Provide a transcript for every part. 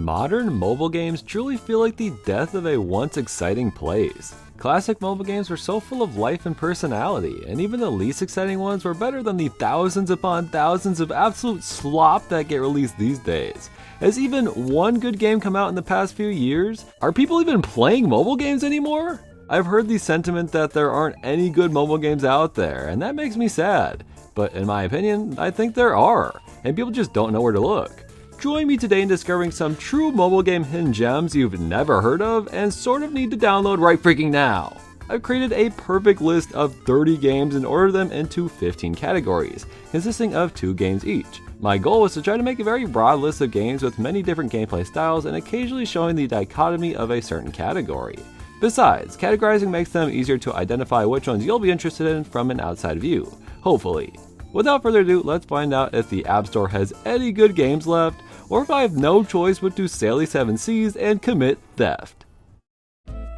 Modern mobile games truly feel like the death of a once exciting place. Classic mobile games were so full of life and personality, and even the least exciting ones were better than the thousands upon thousands of absolute slop that get released these days. Has even one good game come out in the past few years? Are people even playing mobile games anymore? I've heard the sentiment that there aren't any good mobile games out there, and that makes me sad. But in my opinion, I think there are, and people just don't know where to look. Join me today in discovering some true mobile game hidden gems you've never heard of and sort of need to download right freaking now. I've created a perfect list of 30 games and ordered them into 15 categories, consisting of 2 games each. My goal was to try to make a very broad list of games with many different gameplay styles and occasionally showing the dichotomy of a certain category. Besides, categorizing makes them easier to identify which ones you'll be interested in from an outside view, hopefully. Without further ado, let's find out if the App Store has any good games left, or if I have no choice but to sail the 7 seas and commit theft.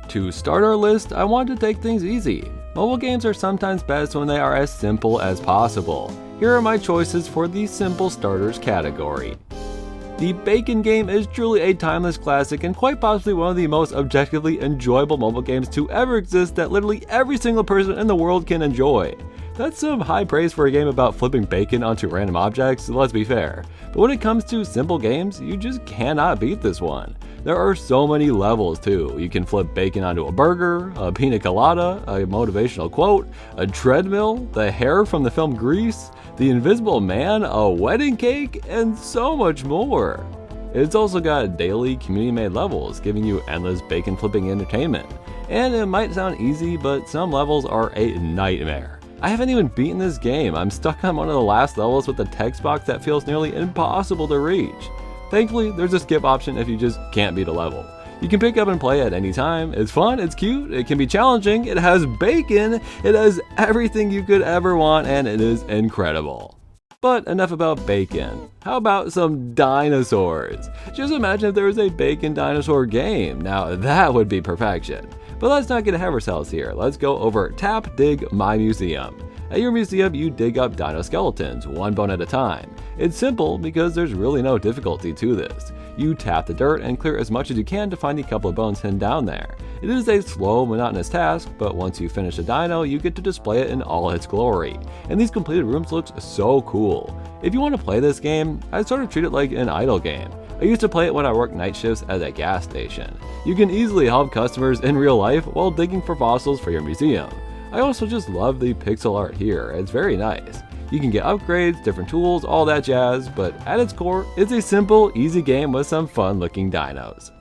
To start our list, I want to take things easy. Mobile games are sometimes best when they are as simple as possible. Here are my choices for the simple starters category. The Bacon game is truly a timeless classic and quite possibly one of the most objectively enjoyable mobile games to ever exist that literally every single person in the world can enjoy. That's some high praise for a game about flipping bacon onto random objects, let's be fair. But when it comes to simple games, you just cannot beat this one. There are so many levels too. You can flip bacon onto a burger, a pina colada, a motivational quote, a treadmill, the hair from the film Grease, the invisible man, a wedding cake, and so much more. It's also got daily community-made levels, giving you endless bacon flipping entertainment. And it might sound easy, but some levels are a nightmare. I haven't even beaten this game. I'm stuck on one of the last levels with a text box that feels nearly impossible to reach. Thankfully, there's a skip option if you just can't beat a level. You can pick up and play at any time. It's fun, it's cute, it can be challenging, it has bacon, it has everything you could ever want, and it is incredible. But enough about bacon. How about some dinosaurs? Just imagine if there was a bacon dinosaur game. Now that would be perfection. But let's not get ahead of ourselves here. Let's go over Tap Dig My Museum. At your museum, you dig up dino skeletons, one bone at a time. It's simple because there's really no difficulty to this. You tap the dirt and clear as much as you can to find a couple of bones hidden down there. It is a slow, monotonous task, but once you finish a dino, you get to display it in all its glory. And these completed rooms look so cool. If you want to play this game, I'd sort of treat it like an idle game. I used to play it when I worked night shifts at a gas station. You can easily help customers in real life while digging for fossils for your museum. I also just love the pixel art here, it's very nice. You can get upgrades, different tools, all that jazz, but at its core, it's a simple, easy game with some fun looking dinos.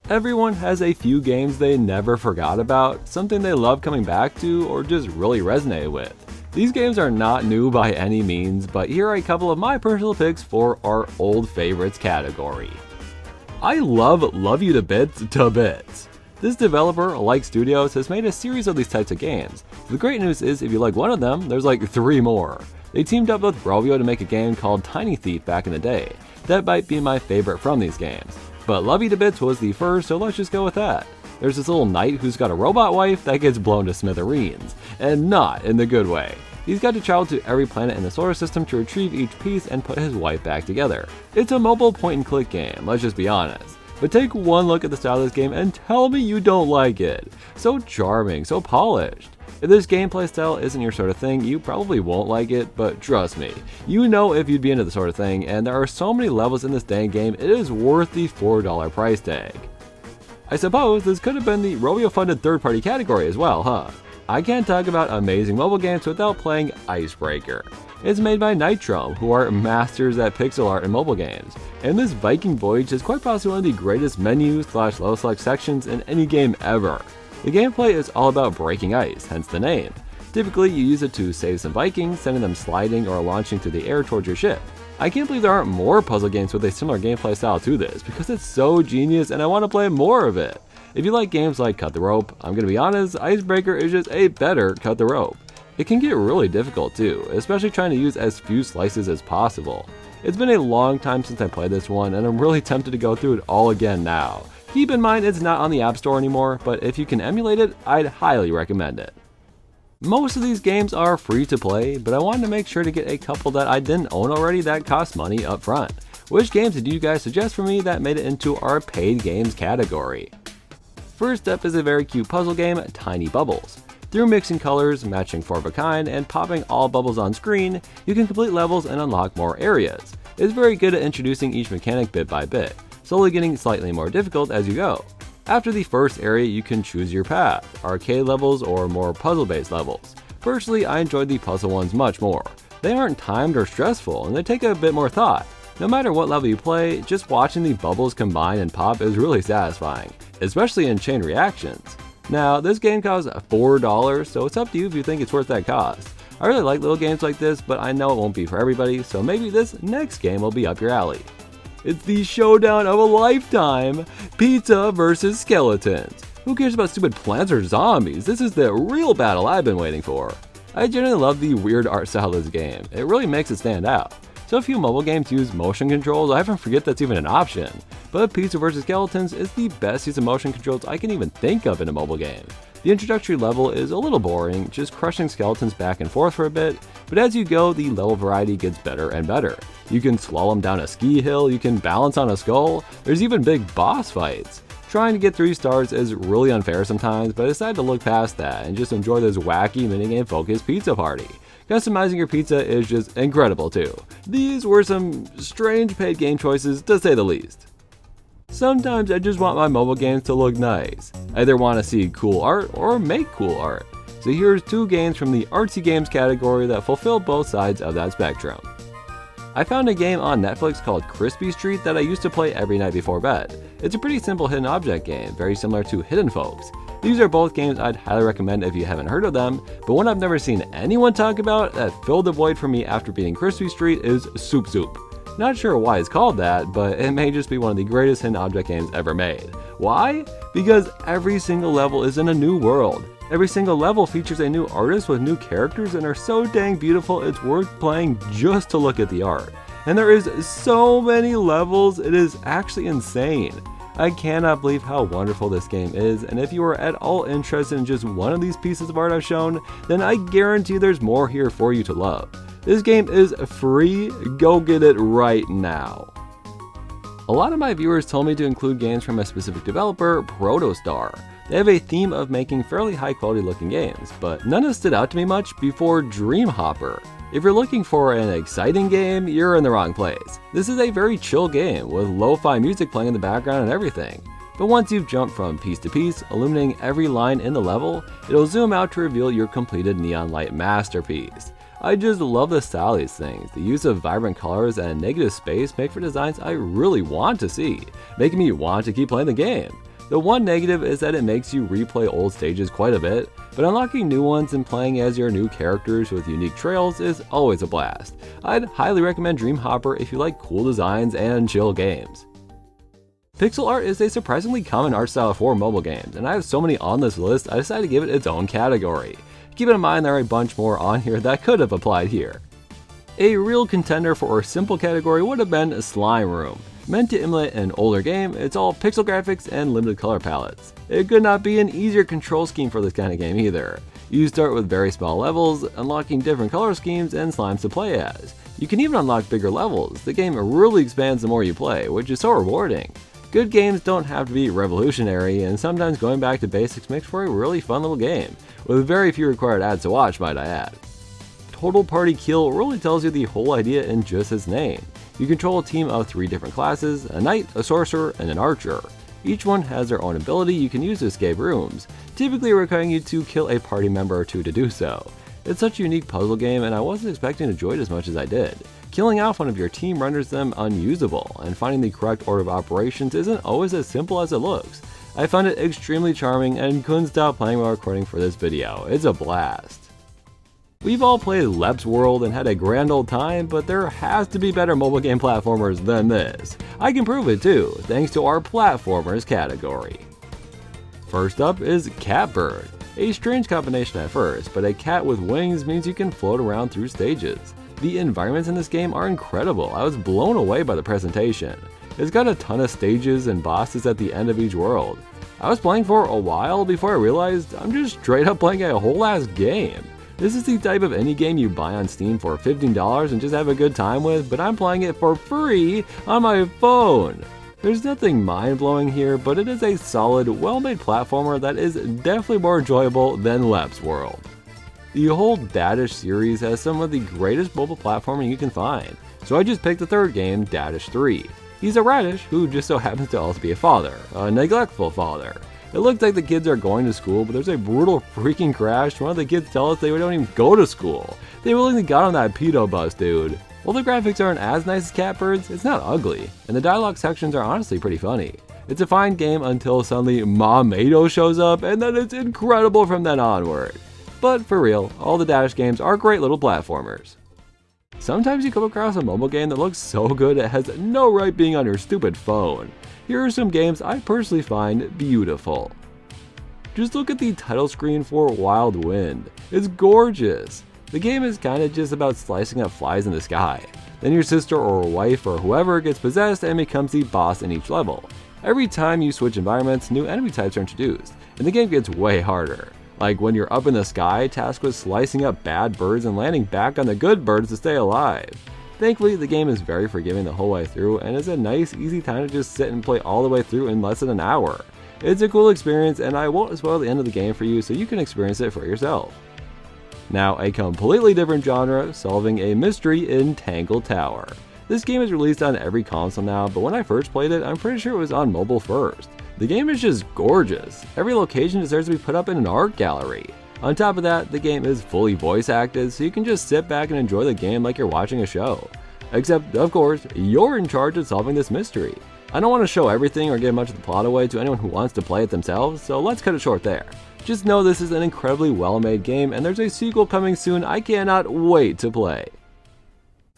Everyone has a few games they never forgot about, something they love coming back to, or just really resonate with. These games are not new by any means, but here are a couple of my personal picks for our old favorites category. I love You to Bits. This developer, like Studios, has made a series of these types of games. The great news is if you like one of them, there's like 3 more. They teamed up with Rovio to make a game called Tiny Thief back in the day. That might be my favorite from these games. But Love You to Bits was the first, so let's just go with that. There's this little knight who's got a robot wife that gets blown to smithereens, and not in the good way. He's got to travel to every planet in the solar system to retrieve each piece and put his wife back together. It's a mobile point-and-click game, let's just be honest. But take one look at the style of this game and tell me you don't like it. So charming, so polished. If this gameplay style isn't your sort of thing, you probably won't like it, but trust me, you know if you'd be into the sort of thing, and there are so many levels in this dang game, it is worth the $4 price tag. I suppose this could have been the Rovio-funded third-party category as well, huh? I can't talk about amazing mobile games without playing Icebreaker. It's made by Nitro, who are masters at pixel art and mobile games, and this Viking Voyage is quite possibly one of the greatest menus/level select sections in any game ever. The gameplay is all about breaking ice, hence the name. Typically, you use it to save some Vikings, sending them sliding or launching through the air towards your ship. I can't believe there aren't more puzzle games with a similar gameplay style to this, because it's so genius and I want to play more of it. If you like games like Cut the Rope, I'm gonna be honest, Icebreaker is just a better Cut the Rope. It can get really difficult too, especially trying to use as few slices as possible. It's been a long time since I played this one, and I'm really tempted to go through it all again now. Keep in mind it's not on the App Store anymore, but if you can emulate it, I'd highly recommend it. Most of these games are free to play, but I wanted to make sure to get a couple that I didn't own already that cost money up front. Which games did you guys suggest for me that made it into our paid games category? First up is a very cute puzzle game, Tiny Bubbles. Through mixing colors, matching 4 of a kind, and popping all bubbles on screen, you can complete levels and unlock more areas. It's very good at introducing each mechanic bit by bit, slowly getting slightly more difficult as you go. After the first area, you can choose your path, arcade levels or more puzzle-based levels. Personally, I enjoyed the puzzle ones much more. They aren't timed or stressful, and they take a bit more thought. No matter what level you play, just watching the bubbles combine and pop is really satisfying, especially in chain reactions. Now, this game costs $4, so it's up to you if you think it's worth that cost. I really like little games like this, but I know it won't be for everybody, so maybe this next game will be up your alley. It's the showdown of a lifetime, Pizza vs. Skeletons. Who cares about stupid plants or zombies? This is the real battle I've been waiting for. I genuinely love the weird art style of this game. It really makes it stand out. So few mobile games use motion controls, I often forget that's even an option. But Pizza vs. Skeletons is the best use of motion controls I can even think of in a mobile game. The introductory level is a little boring, just crushing skeletons back and forth for a bit, but as you go, the level variety gets better and better. You can slalom down a ski hill, you can balance on a skull, there's even big boss fights. Trying to get 3 stars is really unfair sometimes, but I decided to look past that and just enjoy this wacky minigame focused pizza party. Customizing your pizza is just incredible too. These were some strange paid game choices to say the least. Sometimes I just want my mobile games to look nice. I either want to see cool art or make cool art. So here's 2 games from the artsy games category that fulfill both sides of that spectrum. I found a game on Netflix called Crispy Street that I used to play every night before bed. It's a pretty simple hidden object game, very similar to Hidden Folks. These are both games I'd highly recommend if you haven't heard of them, but one I've never seen anyone talk about that filled the void for me after beating Crispy Street is soupsoup. Not sure why it's called that, but it may just be one of the greatest hidden object games ever made. Why? Because every single level is in a new world. Every single level features a new artist with new characters and are so dang beautiful it's worth playing just to look at the art. And there is so many levels, it is actually insane. I cannot believe how wonderful this game is, and if you are at all interested in just one of these pieces of art I've shown, then I guarantee there's more here for you to love. This game is free, go get it right now. A lot of my viewers told me to include games from a specific developer, Protostar. They have a theme of making fairly high quality looking games, but none has stood out to me much before Dream Hopper. If you're looking for an exciting game, you're in the wrong place. This is a very chill game with lo-fi music playing in the background and everything. But once you've jumped from piece to piece, illuminating every line in the level, it'll zoom out to reveal your completed neon light masterpiece. I just love the style of these things. The use of vibrant colors and negative space make for designs I really want to see, making me want to keep playing the game. The one negative is that it makes you replay old stages quite a bit, but unlocking new ones and playing as your new characters with unique trails is always a blast. I'd highly recommend Dream Hopper if you like cool designs and chill games. Pixel art is a surprisingly common art style for mobile games, and I have so many on this list I decided to give it its own category. Keep in mind there are a bunch more on here that could have applied here. A real contender for a simple category would have been Slime Room. Meant to emulate an older game, it's all pixel graphics and limited color palettes. It could not be an easier control scheme for this kind of game either. You start with very small levels, unlocking different color schemes and slimes to play as. You can even unlock bigger levels. The game really expands the more you play, which is so rewarding. Good games don't have to be revolutionary, and sometimes going back to basics makes for a really fun little game, with very few required ads to watch, might I add. Total Party Kill really tells you the whole idea in just its name. You control a team of 3 different classes, a knight, a sorcerer, and an archer. Each one has their own ability you can use to escape rooms, typically requiring you to kill a party member or 2 to do so. It's such a unique puzzle game and I wasn't expecting to enjoy it as much as I did. Killing off one of your team renders them unusable, and finding the correct order of operations isn't always as simple as it looks. I found it extremely charming and couldn't stop playing while recording for this video. It's a blast. We've all played Lep's World and had a grand old time, but there has to be better mobile game platformers than this. I can prove it too, thanks to our platformers category. First up is Catbird. A strange combination at first, but a cat with wings means you can float around through stages. The environments in this game are incredible. I was blown away by the presentation. It's got a ton of stages and bosses at the end of each world. I was playing for a while before I realized I'm just straight up playing a whole ass game. This is the type of indie game you buy on Steam for $15 and just have a good time with, but I'm playing it for free on my phone. There's nothing mind-blowing here, but it is a solid, well-made platformer that is definitely more enjoyable than Lep's World. The whole Dadish series has some of the greatest mobile platforming you can find, so I just picked the third game, Dadish 3. He's a radish who just so happens to also be a father, a neglectful father. It looks like the kids are going to school, but there's a brutal freaking crash. One of the kids tell us they don't even go to school. They willingly got on that pedo bus, dude. While the graphics aren't as nice as Catbirds, it's not ugly, and the dialogue sections are honestly pretty funny. It's a fine game until suddenly Momado shows up, and then it's incredible from then onward. But for real, all the Dadish games are great little platformers. Sometimes you come across a mobile game that looks so good it has no right being on your stupid phone. Here are some games I personally find beautiful. Just look at the title screen for Wild Wind. It's gorgeous. The game is kinda just about slicing up flies in the sky. Then your sister or wife or whoever gets possessed and becomes the boss in each level. Every time you switch environments, new enemy types are introduced, and the game gets way harder. Like when you're up in the sky, tasked with slicing up bad birds and landing back on the good birds to stay alive. Thankfully, the game is very forgiving the whole way through and is a nice, easy time to just sit and play all the way through in less than an hour. It's a cool experience, and I won't spoil the end of the game for you so you can experience it for yourself. Now, a completely different genre, solving a mystery in Tangle Tower. This game is released on every console now, but when I first played it, I'm pretty sure it was on mobile first. The game is just gorgeous. Every location deserves to be put up in an art gallery. On top of that, the game is fully voice acted, so you can just sit back and enjoy the game like you're watching a show. Except, of course, you're in charge of solving this mystery. I don't want to show everything or give much of the plot away to anyone who wants to play it themselves, so let's cut it short there. Just know this is an incredibly well-made game, and there's a sequel coming soon I cannot wait to play.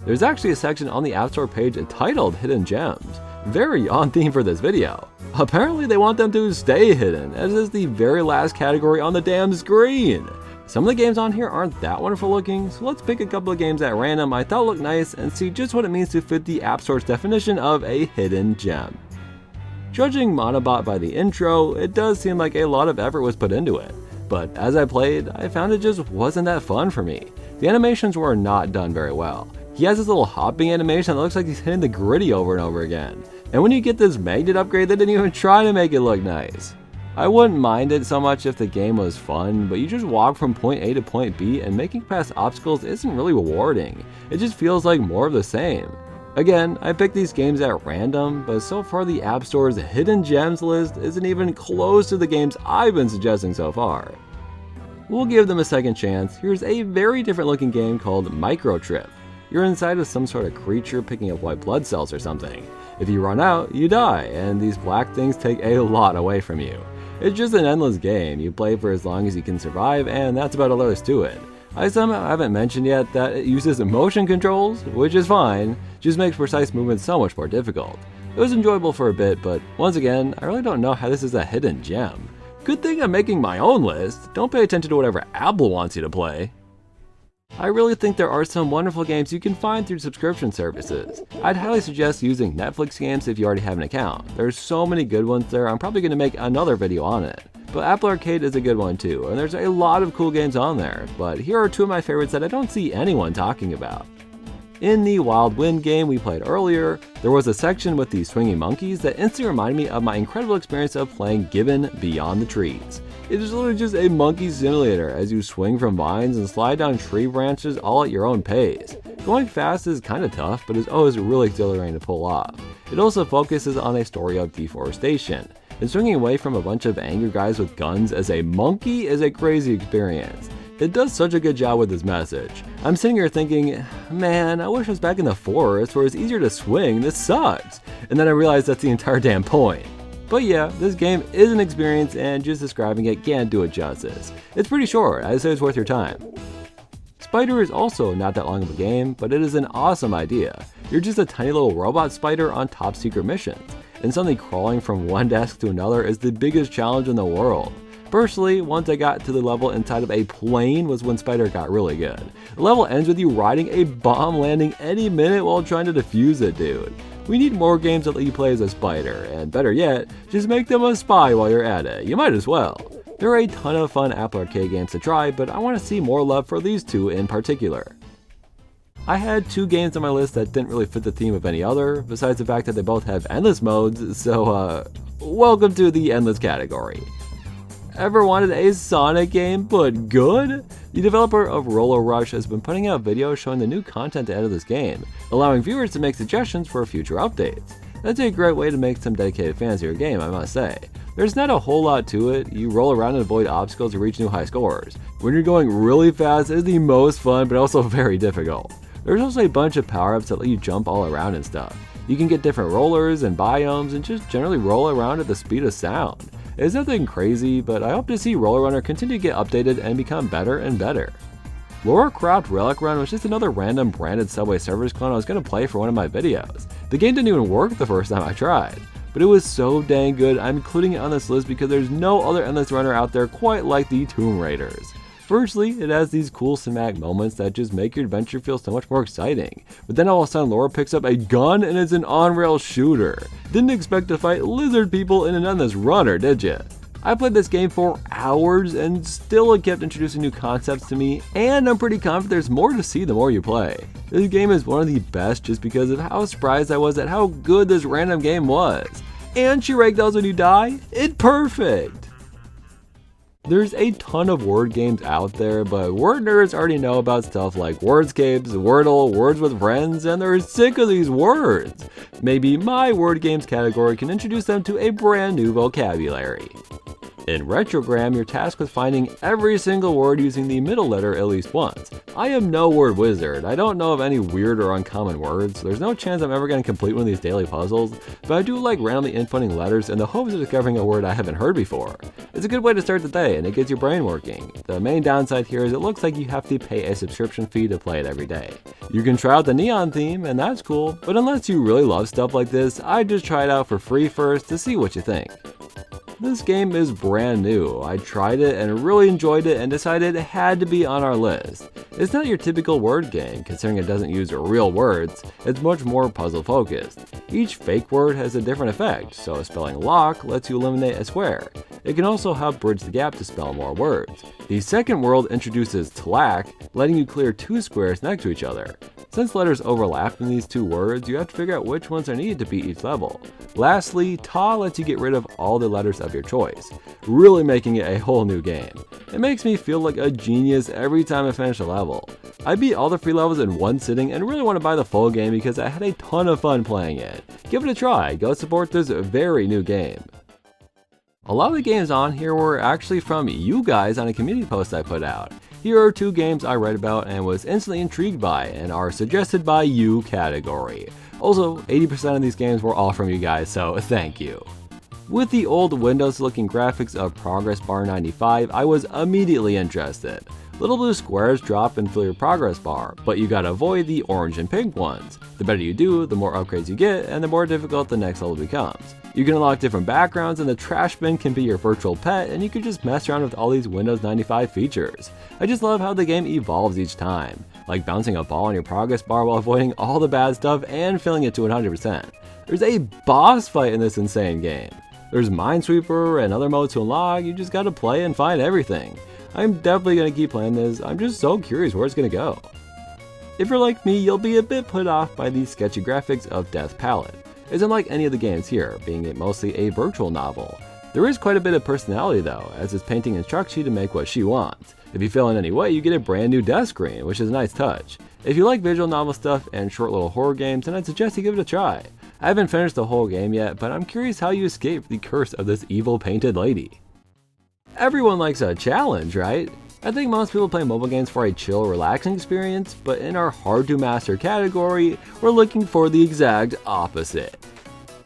There's actually a section on the App Store page titled Hidden Gems, very on theme for this video. Apparently they want them to stay hidden, as is the very last category on the damn screen. Some of the games on here aren't that wonderful looking, so let's pick a couple of games at random I thought looked nice and see just what it means to fit the App Store's definition of a hidden gem. Judging Monobot by the intro, it does seem like a lot of effort was put into it, but as I played, I found it just wasn't that fun for me. The animations were not done very well. He has this little hopping animation that looks like he's hitting the gritty over and over again. And when you get this magnet upgrade, they didn't even try to make it look nice. I wouldn't mind it so much if the game was fun, but you just walk from point A to point B and making past obstacles isn't really rewarding. It just feels like more of the same. Again, I picked these games at random, but so far the App Store's hidden gems list isn't even close to the games I've been suggesting so far. We'll give them a second chance. Here's a very different looking game called Microtrip. You're inside of some sort of creature picking up white blood cells or something. If you run out, you die, and these black things take a lot away from you. It's just an endless game. You play for as long as you can survive, and that's about all there is to it. I somehow haven't mentioned yet that it uses motion controls, which is fine, just makes precise movement so much more difficult. It was enjoyable for a bit, but once again, I really don't know how this is a hidden gem. Good thing I'm making my own list. Don't pay attention to whatever Apple wants you to play. I really think there are some wonderful games you can find through subscription services. I'd highly suggest using Netflix games if you already have an account. There's so many good ones there, I'm probably going to make another video on it. But Apple Arcade is a good one too, and there's a lot of cool games on there, but here are two of my favorites that I don't see anyone talking about. In the Wild Wind game we played earlier, there was a section with the swinging monkeys that instantly reminded me of my incredible experience of playing Gibbon Beyond the Trees. It is literally just a monkey simulator as you swing from vines and slide down tree branches all at your own pace. Going fast is kinda tough, but is always really exhilarating to pull off. It also focuses on a story of deforestation, and swinging away from a bunch of angry guys with guns as a monkey is a crazy experience. It does such a good job with this message. I'm sitting here thinking, man, I wish I was back in the forest where it's easier to swing, this sucks. And then I realized that's the entire damn point. But yeah, this game is an experience and just describing it can't do it justice. It's pretty short, I'd say it's worth your time. Spyder is also not that long of a game, but it is an awesome idea. You're just a tiny little robot spider on top secret missions, and suddenly crawling from one desk to another is the biggest challenge in the world. Personally, once I got to the level inside of a plane was when Spyder got really good. The level ends with you riding a bomb landing any minute while trying to defuse it, dude. We need more games that let you play as a spider, and better yet, just make them a spy while you're at it. You might as well. There are a ton of fun Apple Arcade games to try, but I want to see more love for these two in particular. I had 2 games on my list that didn't really fit the theme of any other, besides the fact that they both have endless modes, so welcome to the endless category. Ever wanted a Sonic game but good? The developer of Rollo Rush has been putting out videos showing the new content to add to this game, allowing viewers to make suggestions for future updates. That's a great way to make some dedicated fans of your game, I must say. There's not a whole lot to it. You roll around and avoid obstacles to reach new high scores. When you're going really fast, it is the most fun but also very difficult. There's also a bunch of power-ups that let you jump all around and stuff. You can get different rollers and biomes and just generally roll around at the speed of sound. It's nothing crazy, but I hope to see Roller Runner continue to get updated and become better and better. Lara Croft Relic Run was just another random branded Subway Surfers clone I was going to play for one of my videos. The game didn't even work the first time I tried, but it was so dang good I'm including it on this list because there's no other endless runner out there quite like the Tomb Raiders. Firstly, it has these cool cinematic moments that just make your adventure feel so much more exciting. But then all of a sudden Lara picks up a gun and it's an on-rail shooter. Didn't expect to fight lizard people in an endless runner, did ya? I played this game for hours and still it kept introducing new concepts to me, and I'm pretty confident there's more to see the more you play. This game is one of the best just because of how surprised I was at how good this random game was. And she ragdolls when you die? It's perfect! There's a ton of word games out there, but word nerds already know about stuff like Wordscapes, Wordle, Words with Friends, and they're sick of these words. Maybe my word games category can introduce them to a brand new vocabulary. In Retrogram, you're tasked with finding every single word using the middle letter at least once. I am no word wizard, I don't know of any weird or uncommon words, so there's no chance I'm ever going to complete one of these daily puzzles, but I do like randomly inputting letters in the hopes of discovering a word I haven't heard before. It's a good way to start the day and it gets your brain working. The main downside here is it looks like you have to pay a subscription fee to play it every day. You can try out the neon theme and that's cool, but unless you really love stuff like this, I'd just try it out for free first to see what you think. This game is brand new. I tried it and really enjoyed it and decided it had to be on our list. It's not your typical word game, considering it doesn't use real words, it's much more puzzle focused. Each fake word has a different effect, so spelling lock lets you eliminate a square. It can also help bridge the gap to spell more words. The second world introduces tlack, letting you clear 2 squares next to each other. Since letters overlap in these 2 words, you have to figure out which ones are needed to beat each level. Lastly, ta lets you get rid of all the letters of your choice, really making it a whole new game. It makes me feel like a genius every time I finish a level. I beat all the free levels in one sitting and really want to buy the full game because I had a ton of fun playing it. Give it a try, go support this very new game. A lot of the games on here were actually from you guys on a community post I put out. Here are 2 games I read about and was instantly intrigued by and are suggested by you category. Also, 80% of these games were all from you guys, so thank you. With the old Windows looking graphics of Progress Bar 95, I was immediately interested. Little blue squares drop and fill your progress bar, but you gotta avoid the orange and pink ones. The better you do, the more upgrades you get, and the more difficult the next level becomes. You can unlock different backgrounds, and the trash bin can be your virtual pet, and you can just mess around with all these Windows 95 features. I just love how the game evolves each time, like bouncing a ball on your progress bar while avoiding all the bad stuff and filling it to 100%. There's a boss fight in this insane game. There's Minesweeper and other modes to unlock, you just gotta play and find everything. I'm definitely gonna keep playing this, I'm just so curious where it's gonna go. If you're like me, you'll be a bit put off by the sketchy graphics of Death Palette. It's unlike any of the games here, being mostly a virtual novel. There is quite a bit of personality though, as this painting instructs you to make what she wants. If you fail in any way, you get a brand new death screen, which is a nice touch. If you like visual novel stuff and short little horror games, then I'd suggest you give it a try. I haven't finished the whole game yet, but I'm curious how you escape the curse of this evil painted lady. Everyone likes a challenge, right? I think most people play mobile games for a chill, relaxing experience, but in our hard to master category, we're looking for the exact opposite.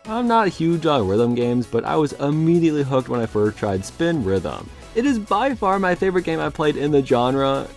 I'm not huge on rhythm games, but I was immediately hooked when I first tried Spin Rhythm. It is by far my favorite game I've played in the genre,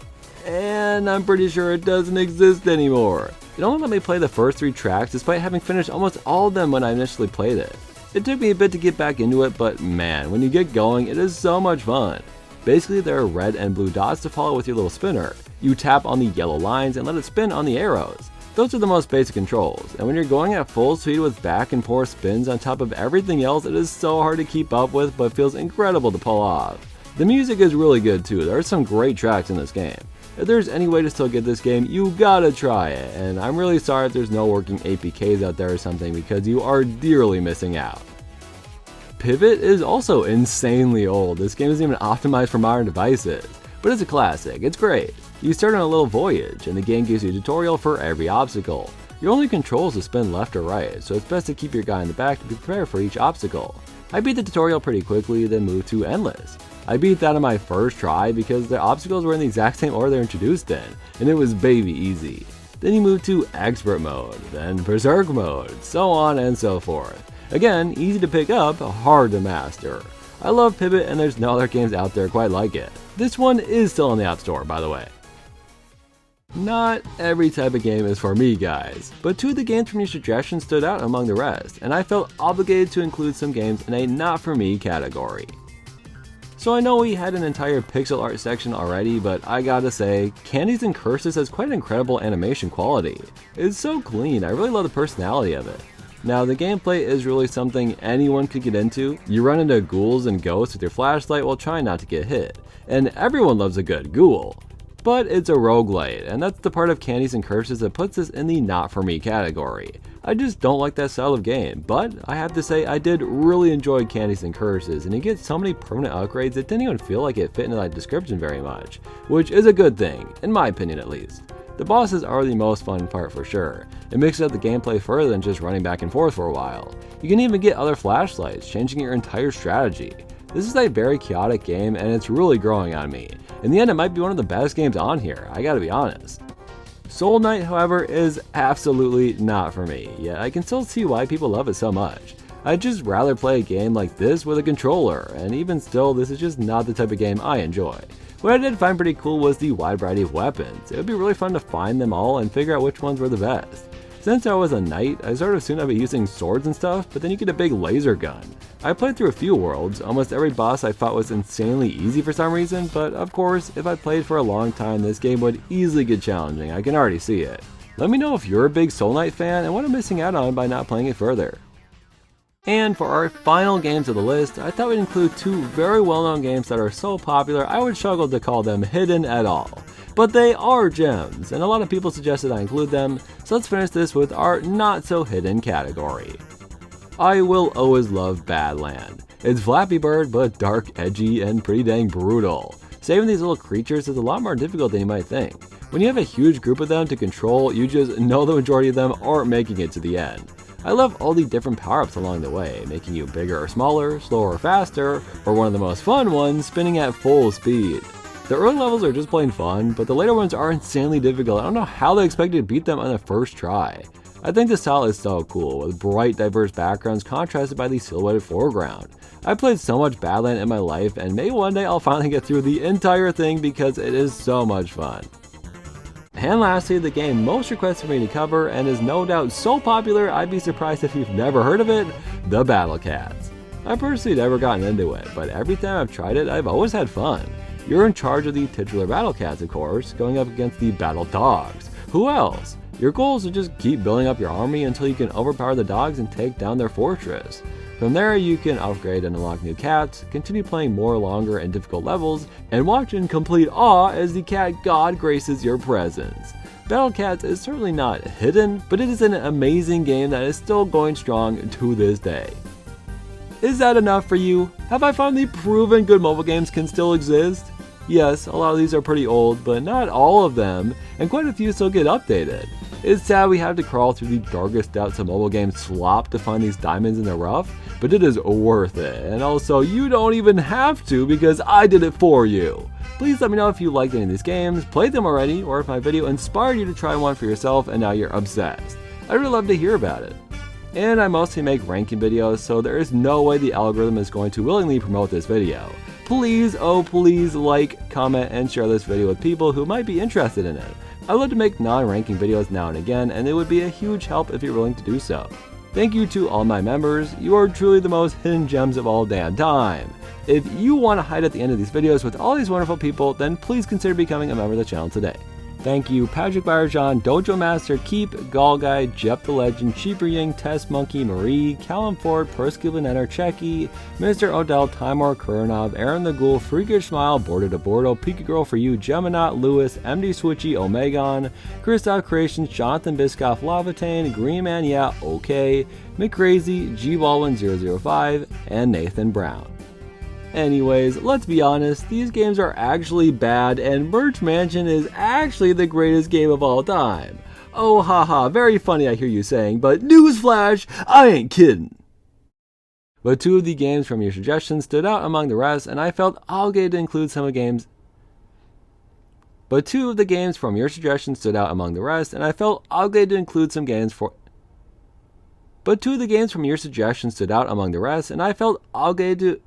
and I'm pretty sure it doesn't exist anymore. It only let me play the first 3 tracks despite having finished almost all of them when I initially played it. It took me a bit to get back into it, but man, when you get going, it is so much fun. Basically, there are red and blue dots to follow with your little spinner. You tap on the yellow lines and let it spin on the arrows. Those are the most basic controls, and when you're going at full speed with back and forth spins on top of everything else, it is so hard to keep up with but feels incredible to pull off. The music is really good too, there are some great tracks in this game. If there's any way to still get this game, you gotta try it, and I'm really sorry if there's no working APKs out there or something because you are dearly missing out. Pivvot is also insanely old, this game isn't even optimized for modern devices, but it's a classic, it's great. You start on a little voyage, and the game gives you a tutorial for every obstacle. Your only control is to spin left or right, so it's best to keep your guy in the back to be prepared for each obstacle. I beat the tutorial pretty quickly, then moved to Endless. I beat that on my first try because the obstacles were in the exact same order they're introduced in, and it was baby easy. Then you move to Expert mode, then Berserk mode, so on and so forth. Again, easy to pick up, hard to master. I love Pivvot and there's no other games out there quite like it. This one is still in the App Store, by the way. Not every type of game is for me, guys, but two of the games from your suggestion stood out among the rest, and I felt obligated to include some games in a not for me category. So I know we had an entire pixel art section already, but I gotta say, Candies and Curses has quite an incredible animation quality. It's so clean, I really love the personality of it. Now the gameplay is really something anyone could get into. You run into ghouls and ghosts with your flashlight while trying not to get hit, and everyone loves a good ghoul. But it's a roguelite, and that's the part of Candies and Curses that puts this in the not for me category. I just don't like that style of game, but I have to say I did really enjoy Candies and Curses, and you get so many permanent upgrades it didn't even feel like it fit into that description very much, which is a good thing, in my opinion at least. The bosses are the most fun part for sure. It mixes up the gameplay further than just running back and forth for a while. You can even get other flashlights, changing your entire strategy. This is a very chaotic game and it's really growing on me. In the end, it might be one of the best games on here, I gotta be honest. Soul Knight, however, is absolutely not for me, yet I can still see why people love it so much. I'd just rather play a game like this with a controller, and even still, this is just not the type of game I enjoy. What I did find pretty cool was the wide variety of weapons. It would be really fun to find them all and figure out which ones were the best. Since I was a knight, I sort of assumed I'd be using swords and stuff, but then you get a big laser gun. I played through a few worlds, almost every boss I fought was insanely easy for some reason, but of course, if I played for a long time, this game would easily get challenging, I can already see it. Let me know if you're a big Soul Knight fan and what I'm missing out on by not playing it further. And for our final games of the list, I thought we'd include two very well-known games that are so popular I would struggle to call them hidden at all. But they are gems, and a lot of people suggested I include them, so let's finish this with our not so hidden category. I will always love Badland. It's Flappy Bird, but dark, edgy, and pretty dang brutal. Saving these little creatures is a lot more difficult than you might think. When you have a huge group of them to control, you just know the majority of them aren't making it to the end. I love all the different power-ups along the way, making you bigger or smaller, slower or faster, or one of the most fun ones, spinning at full speed. The early levels are just plain fun, but the later ones are insanely difficult. I don't know how they expected to beat them on the first try. I think the style is so cool, with bright, diverse backgrounds contrasted by the silhouetted foreground. I've played so much Badland in my life, and maybe one day I'll finally get through the entire thing because it is so much fun. And lastly, the game most requested for me to cover, and is no doubt so popular I'd be surprised if you've never heard of it, the Battle Cats. I've personally never gotten into it, but every time I've tried it, I've always had fun. You're in charge of the titular Battle Cats, of course, going up against the Battle Dogs. Who else? Your goal is to just keep building up your army until you can overpower the dogs and take down their fortress. From there, you can upgrade and unlock new cats, continue playing more longer and difficult levels, and watch in complete awe as the cat god graces your presence. Battle Cats is certainly not hidden, but it is an amazing game that is still going strong to this day. Is that enough for you? Have I finally proven good mobile games can still exist? Yes, a lot of these are pretty old, but not all of them, and quite a few still get updated. It's sad we have to crawl through the darkest depths of mobile game slop to find these diamonds in the rough, but it is worth it, and also you don't even have to because I did it for you. Please let me know if you liked any of these games, played them already, or if my video inspired you to try one for yourself and now you're obsessed. I'd really love to hear about it. And I mostly make ranking videos, so there is no way the algorithm is going to willingly promote this video. Please, oh please, like, comment, and share this video with people who might be interested in it. I love to make non-ranking videos now and again, and it would be a huge help if you're willing to do so. Thank you to all my members, you are truly the most hidden gems of all damn time. If you want to hide at the end of these videos with all these wonderful people, then please consider becoming a member of the channel today. Thank you Patrick Barjan, Dojo Master, Keep, Gall Guy, Jep the Legend, Cheaper Ying, Test Monkey, Marie, Callum Ford, Perskubin Enter, Checky, Mr. Odell, Timor, Kuranov, Aaron the Ghoul, Freakish Smile, Border to Bordo, Pika Girl for You, Geminot, Lewis, MD Switchy, Omegon, Christoph Creations, Jonathan Biscoff, Lavatane, Green Man, Yeah, Okay, McCrazy, G Baldwin 005, and Nathan Brown. Anyways, let's be honest, these games are actually bad and Merch Mansion is actually the greatest game of all time. Oh haha, very funny I hear you saying, but newsflash, I ain't kidding. But two of the games from your suggestions stood out among the rest and I felt obligated to include some games. But two of the games from your suggestions stood out among the rest and I felt obligated to include some games for. But two of the games from your suggestions stood out among the rest and I felt obligated to.